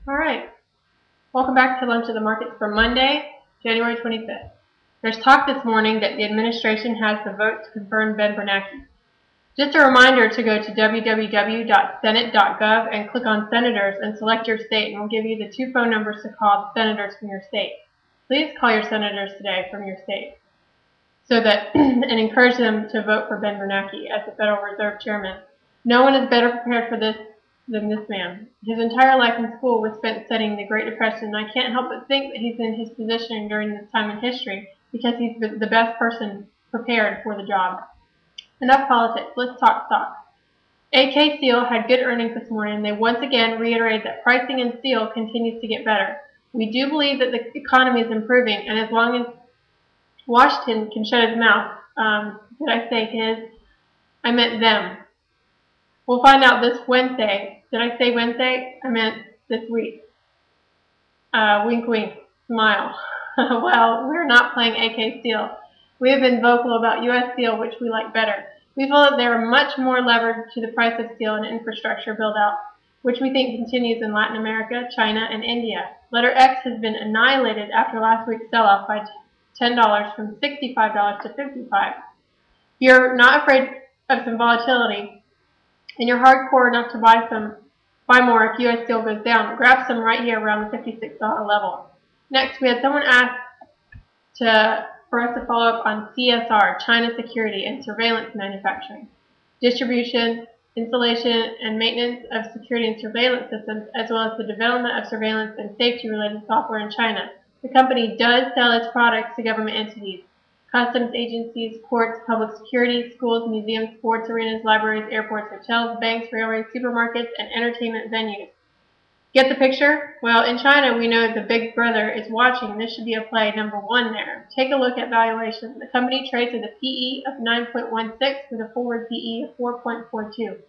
All right. Welcome back to Lunch of the Markets for Monday, January 25th. There's talk this morning that the administration has the vote to confirm Bernake. Just a reminder to go to www.senate.gov and click on Senators and select your state, and we'll give you the 2 phone numbers to call the senators from your state. Please call your senators today from your state so that and encourage them to vote for Bernake as the Federal Reserve Chairman. No one is better prepared for this than this man. His entire life in school was spent studying the Great Depression, and I can't help but think that he's in his position during this time in history because he's the best person prepared for the job. Enough politics, let's talk stocks. AK Steel had good earnings this morning. They once again reiterated that pricing in steel continues to get better. We do believe that the economy is improving, and as long as Washington can shut his mouth, did I say his? I meant them. We'll find out this Wednesday. Did I say Wednesday? I meant this week. Wink, wink, smile. Well, we're not playing AK Steel. We have been vocal about U.S. Steel, which we like better. We feel that they are much more levered to the price of steel and infrastructure build-out, which we think continues in Latin America, China, and India. Letter X has been annihilated after last week's sell-off by $10 from $65 to $55. If you're not afraid of some volatility and you're hardcore enough to buy more if U.S. Steel goes down, grab some right here around the $56 level. Next, we had someone ask for us to follow up on CSR, China Security and Surveillance Manufacturing, distribution, installation, and maintenance of security and surveillance systems, as well as the development of surveillance and safety-related software in China. The company does sell its products to government entities, customs agencies, courts, public security, schools, museums, sports arenas, libraries, airports, hotels, banks, railways, supermarkets, and entertainment venues. Get the picture? Well, in China, we know the big brother is watching. This should be a play number 1 there. Take a look at valuation. The company trades with a PE of 9.16 with a forward PE of 4.42.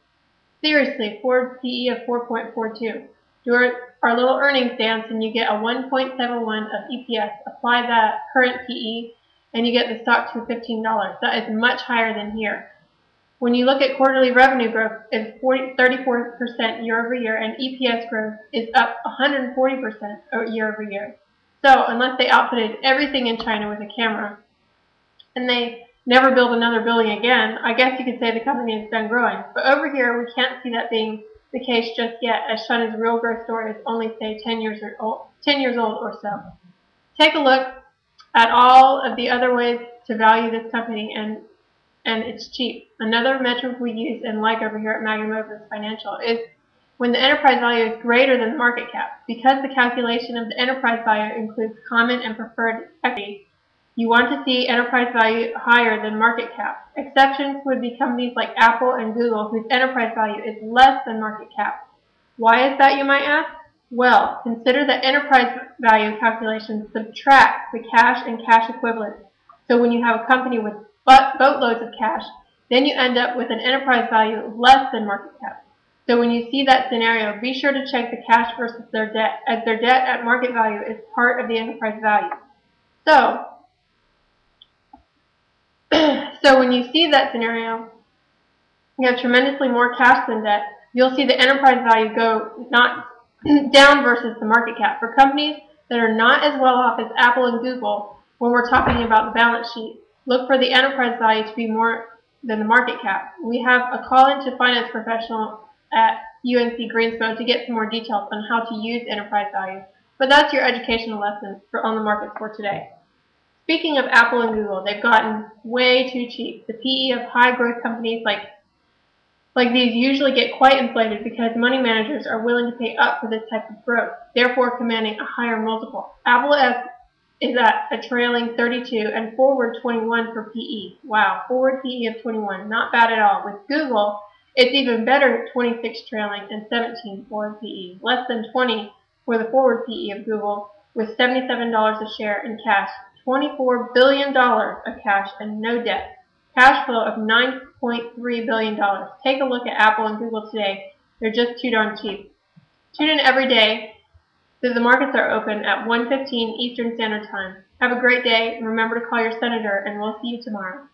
Seriously, forward PE of 4.42. Do our little earnings dance and you get a 1.71 of EPS. Apply that current PE and you get the stock to $15. That is much higher than here. When you look at quarterly revenue growth, it's 34% year over year, and EPS growth is up 140% year over year. So unless they outfitted everything in China with a camera and they never build another building again, I guess you could say the company is done growing. But over here, we can't see that being the case just yet, as China's real growth story is only, say, 10 years old or so. Take a look at all of the other ways to value this company, and it's cheap. Another metric we use and like over here at Magnum Motors Financial is when the enterprise value is greater than the market cap. Because the calculation of the enterprise value includes common and preferred equity, you want to see enterprise value higher than market cap. Exceptions would be companies like Apple and Google, whose enterprise value is less than market cap. Why is that, you might ask? Well, consider the enterprise value calculation subtracts the cash and cash equivalents. So when you have a company with boatloads of cash, then you end up with an enterprise value less than market cap. So when you see that scenario, be sure to check the cash versus their debt, as their debt at market value is part of the enterprise value. So when you see that scenario, you have tremendously more cash than debt, you'll see the enterprise value go not down versus the market cap. For companies that are not as well off as Apple and Google, when we're talking about the balance sheet, look for the enterprise value to be more than the market cap. We have a call-in to finance professional at UNC Greensboro to get some more details on how to use enterprise value. But that's your educational lesson on the markets for today. Speaking of Apple and Google, they've gotten way too cheap. The PE of high-growth companies like these usually get quite inflated because money managers are willing to pay up for this type of growth, therefore commanding a higher multiple. Apple is at a trailing 32 and forward 21 for PE. Wow, forward PE of 21, not bad at all. With Google, it's even better, 26 trailing and 17 forward PE. Less than 20 for the forward PE of Google, with $77 a share in cash, $24 billion of cash and no debt. Cash flow of $9.3 billion. Take a look at Apple and Google today. They're just too darn cheap. Tune in every day. The markets are open at 1:15 Eastern Standard Time. Have a great day. Remember to call your senator, and we'll see you tomorrow.